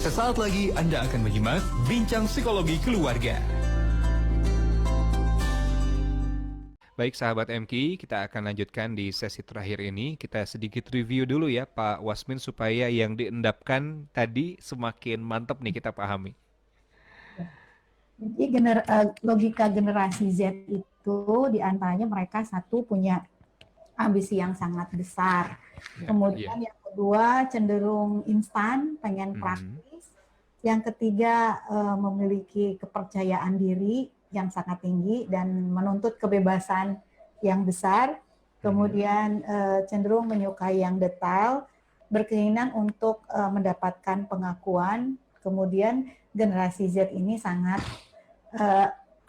Sesaat lagi Anda akan menyimak Bincang Psikologi Keluarga. Baik sahabat MKI, kita akan lanjutkan di sesi terakhir ini. Kita sedikit review dulu ya Pak Wasmin supaya yang diendapkan tadi semakin mantap nih kita pahami. Jadi logika generasi Z itu diantaranya mereka satu punya ambisi yang sangat besar. Kemudian yang kedua cenderung instan, pengen praktis. Yang ketiga memiliki kepercayaan diri yang sangat tinggi dan menuntut kebebasan yang besar. Kemudian cenderung menyukai yang detail, berkeinginan untuk mendapatkan pengakuan. Kemudian generasi Z ini sangat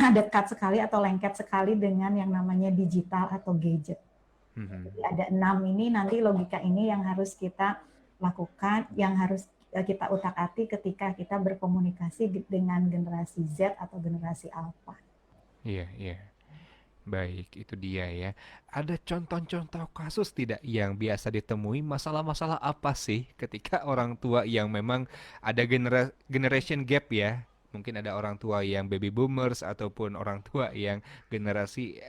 dekat sekali atau lengket sekali dengan yang namanya digital atau gadget. Jadi ada 6 ini, nanti logika ini yang harus kita lakukan, yang harus kita utak-atik ketika kita berkomunikasi dengan generasi Z atau generasi Alpha. Iya. Baik, itu dia ya. Ada contoh-contoh kasus tidak yang biasa ditemui, masalah-masalah apa sih ketika orang tua yang memang ada generation gap ya? Mungkin ada orang tua yang baby boomers ataupun orang tua yang generasi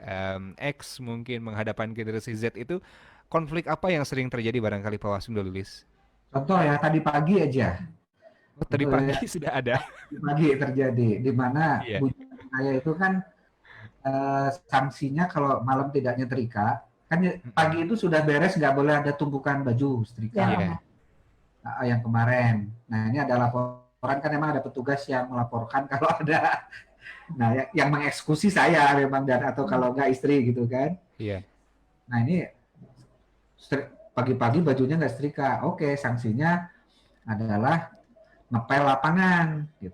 X mungkin menghadapan generasi Z itu, konflik apa yang sering terjadi barangkali Pak Wasim dulu, Lis? Contoh ya, tadi pagi aja. Oh, tadi pagi sudah ada. Tadi pagi terjadi, di mana bujuk saya itu kan sanksinya kalau malam tidak nyetrika, kan pagi itu sudah beres, nggak boleh ada tumpukan baju setrika yang kemarin. Nah ini ada laporan, kan memang ada petugas yang melaporkan kalau ada, nah yang mengeksekusi saya memang, dan atau kalau nggak istri gitu kan. Iya. Nah ini pagi-pagi bajunya nggak setrika, oke, sanksinya adalah ngepel lapangan gitu.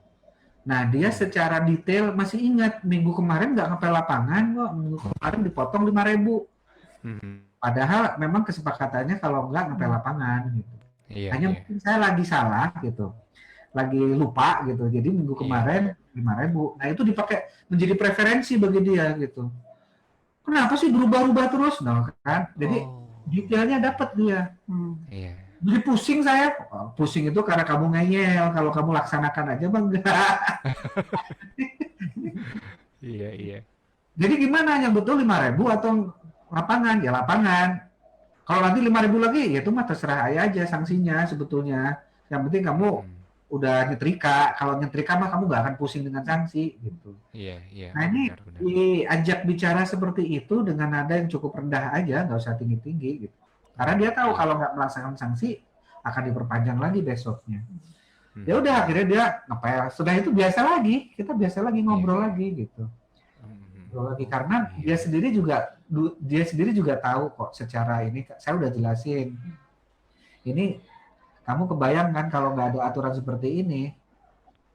Nah dia secara detail masih ingat, minggu kemarin nggak ngepel lapangan kok, minggu kemarin dipotong 5.000. Padahal memang kesepakatannya kalau nggak ngepel lapangan gitu. Hanya mungkin saya lagi salah gitu, lagi lupa gitu, jadi minggu kemarin 5.000. Nah itu dipakai menjadi preferensi bagi dia gitu. Kenapa sih berubah-ubah terus? Nah kan, jadi detailnya dapat dia. Jadi pusing saya. Pusing itu karena kamu ngeyel, kalau kamu laksanakan aja bang enggak. Iya. Jadi gimana, yang betul 5.000 atau lapangan? Ya lapangan. Kalau nanti 5.000 lagi, ya itu mah terserah aja sanksinya sebetulnya. Yang penting kamu udah nyetrika. Kalau nyetrika mah kamu nggak akan pusing dengan sanksi gitu. Iya. Nah ini diajak bicara seperti itu dengan nada yang cukup rendah aja, nggak usah tinggi-tinggi gitu. Karena dia tahu kalau nggak melaksanakan sanksi akan diperpanjang lagi besoknya. Ya udah akhirnya dia ngepel. Sudah itu biasa lagi, kita biasa lagi ngobrol lagi gitu. Ngobrol lagi karena dia sendiri juga tahu kok secara ini. Saya udah jelasin. Ini kamu kebayang kan kalau nggak ada aturan seperti ini,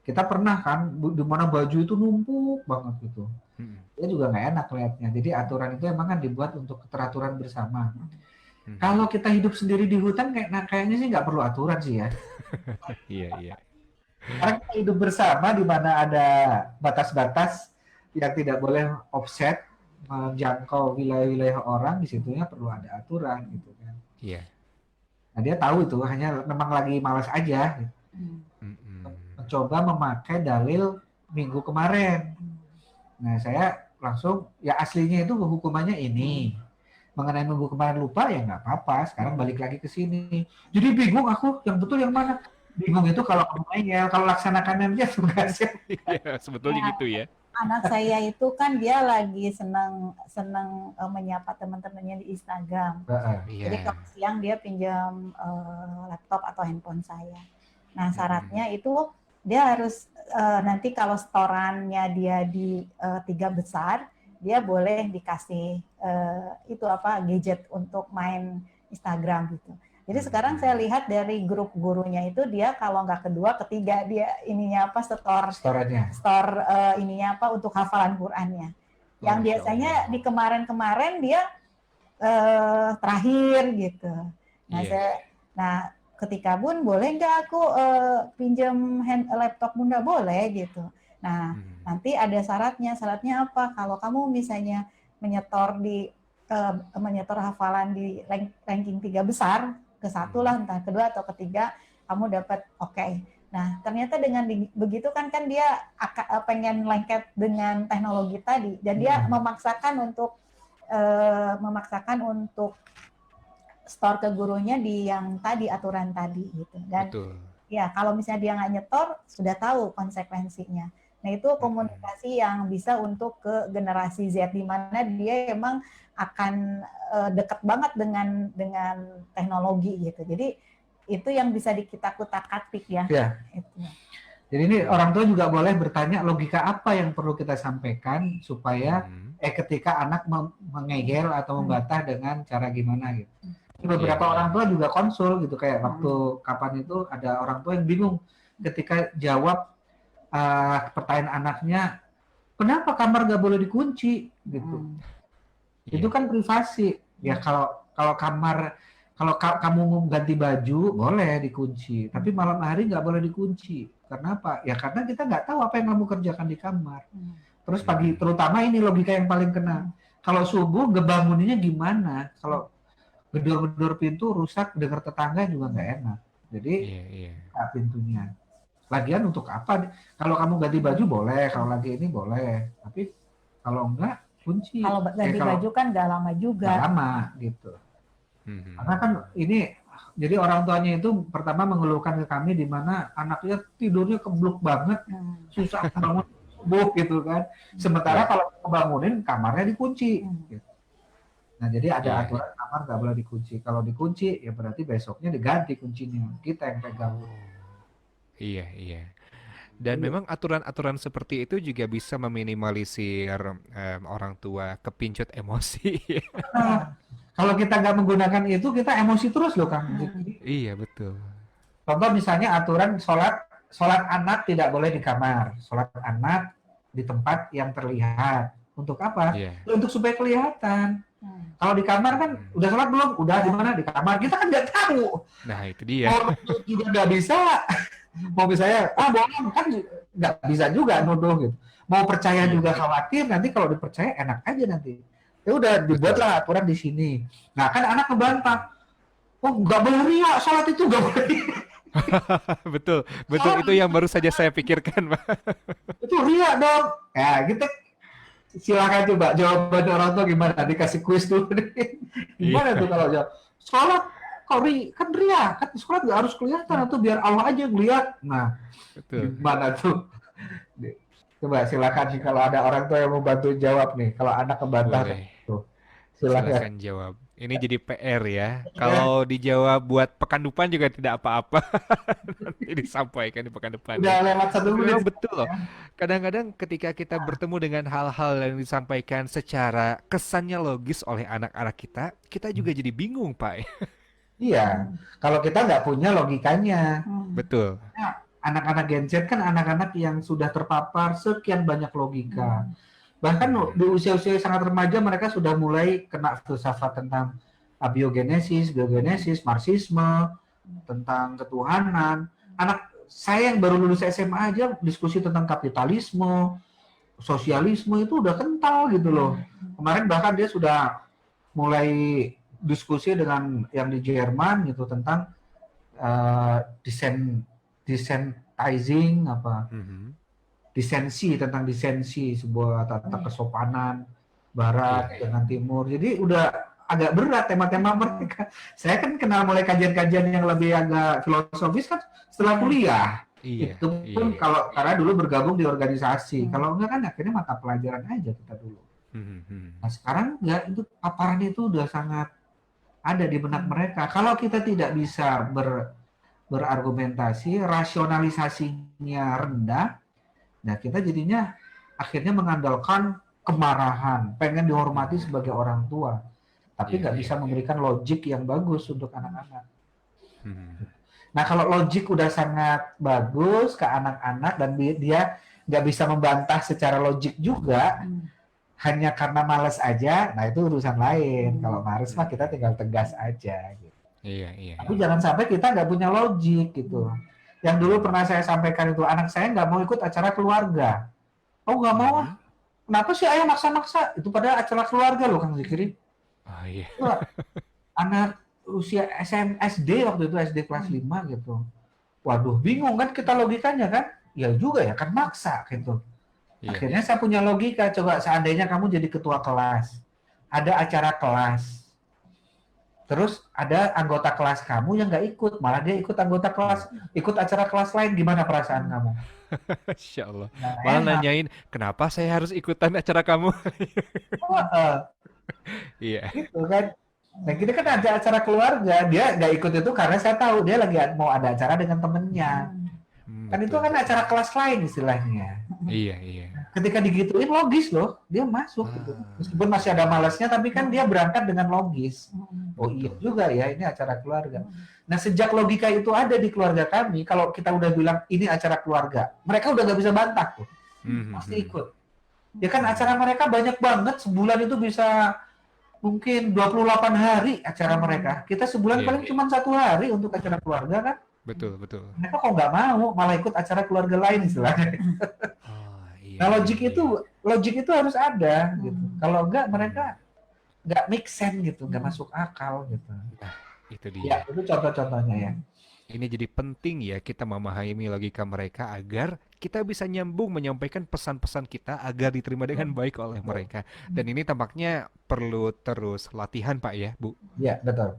kita pernah kan di mana baju itu numpuk banget gitu. Dia juga nggak enak lihatnya. Jadi aturan itu emang kan dibuat untuk keteraturan bersama. Kalau kita hidup sendiri di hutan kayaknya sih nggak perlu aturan sih ya. Iya. Karena kita hidup bersama di mana ada batas-batas yang tidak boleh offset menjangkau wilayah-wilayah orang, di situnya perlu ada aturan gitu kan. Iya. Nah dia tahu itu, hanya memang lagi malas aja. Gitu. Mencoba memakai dalil minggu kemarin. Nah saya langsung, ya aslinya itu hukumannya ini. Mengenai minggu kemarin lupa ya nggak apa-apa, sekarang balik lagi ke sini. Jadi bingung aku, yang betul yang mana? Bingung itu kalau kamu ngeyel, kalau laksanakannya aja tugasnya. Iya, sebetulnya gitu ya. Anak saya itu kan dia lagi senang menyapa teman-temannya di Instagram. Jadi kalau siang dia pinjam laptop atau handphone saya. Nah syaratnya itu dia harus nanti kalau setorannya dia di 3 besar, dia boleh dikasih gadget untuk main Instagram gitu. Jadi sekarang saya lihat dari grup gurunya itu, dia kalau nggak kedua, ketiga dia ininya apa store ininya apa untuk hafalan Qurannya. Yang biasanya di kemarin-kemarin dia terakhir gitu. Nah ketika Bun boleh nggak aku pinjam laptop Bunda, boleh gitu. Nah nanti ada syaratnya apa? Kalau kamu misalnya menyetor hafalan di ranking 3 besar, ke 1 lah, entah kedua atau ketiga, kamu dapat oke. Nah, ternyata dengan begitu kan dia pengen lengket dengan teknologi tadi, dan dia memaksakan untuk store ke gurunya di yang tadi aturan tadi gitu. Dan Betul. ya kalau misalnya dia nggak nyetor, sudah tahu konsekuensinya. Nah itu komunikasi yang bisa untuk ke generasi Z, di mana dia emang akan dekat banget dengan teknologi gitu. Jadi itu yang bisa kita kutak-atik ya. Ya. Itu. Jadi ini orang tua juga boleh bertanya logika apa yang perlu kita sampaikan supaya ketika anak mengeyel atau membantah dengan cara gimana gitu. Beberapa orang tua juga konsul gitu, kayak waktu kapan itu ada orang tua yang bingung ketika jawab pertanyaan anaknya, kenapa kamar gak boleh dikunci gitu. Itu kan privasi ya. Kalau kamar, kalau kamu mau ganti baju boleh dikunci, tapi malam hari nggak boleh dikunci. Kenapa? Ya karena kita nggak tahu apa yang kamu kerjakan di kamar. Terus pagi, terutama ini logika yang paling kena. Kalau subuh ngebanguninnya gimana? Kalau gedor-gedor pintu rusak, dengar tetangga juga nggak enak. Jadi pintunya. Lagian untuk apa? Kalau kamu ganti baju boleh, kalau lagi ini boleh. Tapi kalau enggak kunci. Kalau ganti baju kan nggak lama juga. Nggak lama gitu. Karena kan ini, jadi orang tuanya itu pertama mengeluhkan ke kami di mana anaknya tidurnya kebluk banget, susah bangun subuh gitu kan. Sementara kalau kebangunin kamarnya dikunci. Gitu. Nah, jadi ada aturan kamar nggak boleh dikunci. Kalau dikunci, ya berarti besoknya diganti kuncinya. Kita yang pegang. Iya. Dan memang aturan-aturan seperti itu juga bisa meminimalisir orang tua kepincut emosi. Nah, kalau kita nggak menggunakan itu, kita emosi terus loh, Kang. Iya, betul. Contoh misalnya aturan sholat anak tidak boleh di kamar. Sholat anak di tempat yang terlihat. Untuk apa? Untuk supaya kelihatan. Kalau di kamar kan udah sholat belum? Udah di mana? Di kamar. Kita kan nggak tahu. Nah itu dia. Mau juga nggak bisa. Mau misalnya bohong kan nggak bisa juga nuduh gitu. Mau percaya juga khawatir. Nanti kalau dipercaya enak aja nanti. Ya udah dibuatlah aturan di sini. Nah kan anak ngebantah. Oh nggak boleh riak, sholat itu nggak boleh. betul itu yang baru saja saya pikirkan, Pak. Itu riak dong. Ya kita silakan coba jawaban orang tua gimana, dikasih kuis dulu nih. Gimana tuh kalau jawab sholat kan ria, kan sholat nggak harus kelihatan, atau biar Allah aja yang lihat. Nah gimana tuh, coba silakan sih kalau ada orang tua yang mau bantu jawab nih kalau anak kebantah tuh, silakan jawab. Ini jadi PR ya. Kalau dijawab buat pekan depan juga tidak apa-apa. Nanti disampaikan di pekan depan. Udah lewat 1 menit. Betul loh. Kadang-kadang ketika kita bertemu dengan hal-hal yang disampaikan secara kesannya logis oleh anak-anak kita juga jadi bingung, Pak. Iya, kalau kita nggak punya logikanya. Betul. Anak-anak Gen Z kan anak-anak yang sudah terpapar sekian banyak logika. Bahkan di usia-usia sangat remaja mereka sudah mulai kena filsafat tentang abiogenesis, biogenesis, marxisme, tentang ketuhanan. Anak saya yang baru lulus SMA aja diskusi tentang kapitalisme, sosialisme itu udah kental gitu loh. Kemarin bahkan dia sudah mulai diskusi dengan yang di Jerman gitu tentang desensitizing apa. Tentang disensi sebuah tata kesopanan barat dengan timur. Jadi udah agak berat tema-tema mereka. Saya kan kenal mulai kajian-kajian yang lebih agak filosofis kan setelah kuliah. Itu pun kalau karena dulu bergabung di organisasi. Kalau enggak kan akhirnya mata pelajaran aja kita dulu. Nah sekarang enggak, itu paparan itu udah sangat ada di benak mereka. Kalau kita tidak bisa berargumentasi, rasionalisasinya rendah, nah kita jadinya akhirnya mengandalkan kemarahan, pengen dihormati sebagai orang tua, tapi nggak bisa memberikan logik yang bagus untuk anak-anak. Nah kalau logik udah sangat bagus ke anak-anak dan dia nggak bisa membantah secara logik juga, hanya karena malas aja, nah itu urusan lain. Kalau malas mah kita tinggal tegas aja. Gitu. Tapi jangan sampai kita nggak punya logik gitu. Yang dulu pernah saya sampaikan itu, anak saya nggak mau ikut acara keluarga. Oh nggak mau ah. Kenapa sih ayah maksa-maksa? Itu pada acara keluarga loh Kang Zikri. Anak usia SD waktu itu, SD kelas 5 gitu. Waduh, bingung kan kita logikanya kan? Ya juga ya, kan maksa gitu. Iya, Akhirnya saya punya logika, coba seandainya kamu jadi ketua kelas, ada acara kelas, terus ada anggota kelas kamu yang nggak ikut, malah dia ikut anggota kelas, ikut acara kelas lain, gimana perasaan kamu? Masya Allah. Nggak Malah enak. nanyain, kenapa saya harus ikutan acara kamu? Oh, Iya, gitu kan. Nah, kita kan ada acara keluarga, dia nggak ikut itu karena saya tahu dia lagi mau ada acara dengan temennya. Kan itu betul, kan betul. acara kelas lain istilahnya. Iya, iya. Ketika digituin logis loh, dia masuk gitu. Ah, Meskipun masih ada malasnya, tapi kan dia berangkat dengan logis. Oh iya betul. juga ya, ini acara keluarga. Nah sejak logika itu ada di keluarga kami, kalau kita udah bilang ini acara keluarga, mereka udah nggak bisa bantah tuh, pasti Mhm. ikut. Ya kan acara mereka banyak banget, sebulan itu bisa mungkin 28 hari acara mereka. Kita sebulan Iya, paling cuma 1 hari untuk acara keluarga kan. betul, betul. Mereka kok nggak mau, malah ikut acara keluarga lain istilahnya. Oh, iya, Nah iya, iya. logik itu harus ada gitu. Kalau enggak mereka Hmm. nggak make sense gitu, nggak masuk akal gitu. Nah, itu Ya dia. itu contoh-contohnya ya. Ini jadi penting ya kita memahami logika mereka agar kita bisa nyambung menyampaikan pesan-pesan kita agar diterima dengan baik oleh mereka. Dan ini tampaknya perlu terus latihan, Pak ya, Bu. Ya betul.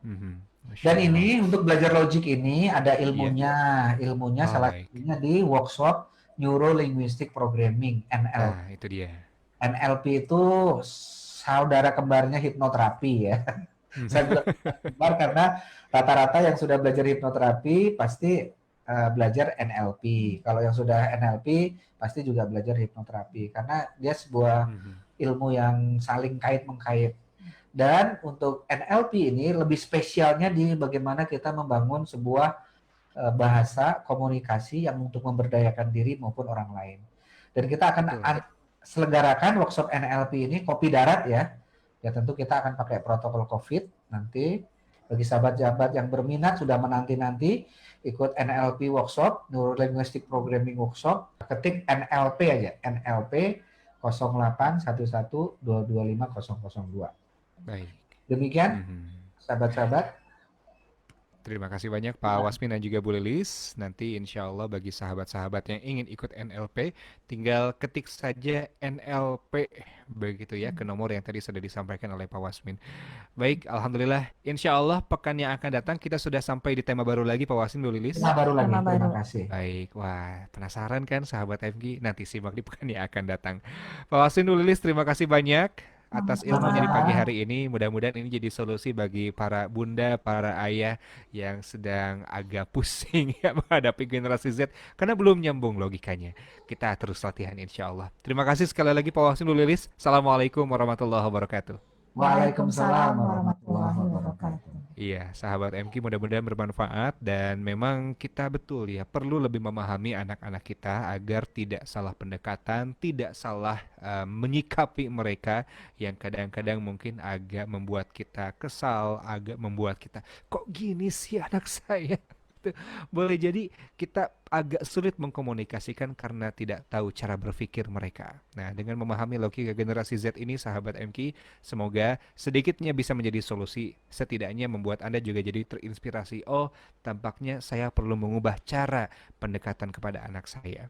Mhm. Dan Masya Allah. ini untuk belajar logik ini ada Iya. ilmunya. Ilmunya Oh, salah baik. satunya di workshop Neuro Linguistic Programming NLP. Nah, itu dia. NLP itu saudara kembarnya hipnoterapi ya. Saya bilang kembar karena rata-rata yang sudah belajar hipnoterapi pasti belajar NLP. Kalau yang sudah NLP pasti juga belajar hipnoterapi karena dia sebuah Mhm. ilmu yang saling kait mengkait. Dan untuk NLP ini lebih spesialnya di bagaimana kita membangun sebuah bahasa komunikasi yang untuk memberdayakan diri maupun orang lain. Dan kita akan Betul. selenggarakan workshop NLP ini kopi darat ya. Ya tentu kita akan pakai protokol COVID nanti. Bagi sahabat-sahabat yang berminat sudah menanti-nanti ikut NLP workshop, Neuro Linguistic Programming Workshop, ketik NLP aja, NLP 0811225002. Baik. Demikian Mhm. sahabat-sahabat. Terima kasih banyak Pak Wasmin dan juga Bu Lilis. Nanti insya Allah bagi sahabat-sahabat yang ingin ikut NLP, tinggal ketik saja NLP begitu ya ke nomor yang tadi sudah disampaikan oleh Pak Wasmin. Baik, Alhamdulillah. Insya Allah pekan yang akan datang kita sudah sampai di tema baru lagi Pak Wasmin, Bu Lilis. Tema baru lagi. Tema Terima baru. kasih. Baik, wah penasaran kan sahabat FG? Nanti simak di pekan yang akan datang. Pak Wasmin, Bu Lilis, terima kasih banyak atas ilmunya di pagi Sama-sama. hari ini. Mudah-mudahan ini jadi solusi bagi para bunda, para ayah yang sedang agak pusing ya menghadapi generasi Z karena belum nyambung logikanya. Kita terus latihan insya Allah. Terima kasih sekali lagi Pak Wasmin, Bu Lilis. Assalamualaikum warahmatullahi wabarakatuh. Waalaikumsalam warahmatullahi wabarakatuh. Iya, sahabat MQ mudah-mudahan bermanfaat dan memang kita betul ya perlu lebih memahami anak-anak kita agar tidak salah pendekatan, tidak salah menyikapi mereka yang kadang-kadang mungkin agak membuat kita kesal, agak membuat kita kok gini sih anak saya. Gitu. Boleh jadi kita agak sulit mengkomunikasikan karena tidak tahu cara berpikir mereka. Nah, dengan memahami logika generasi Z ini, sahabat MQ, semoga sedikitnya bisa menjadi solusi, setidaknya membuat Anda juga jadi terinspirasi. Oh, tampaknya saya perlu mengubah cara pendekatan kepada anak saya.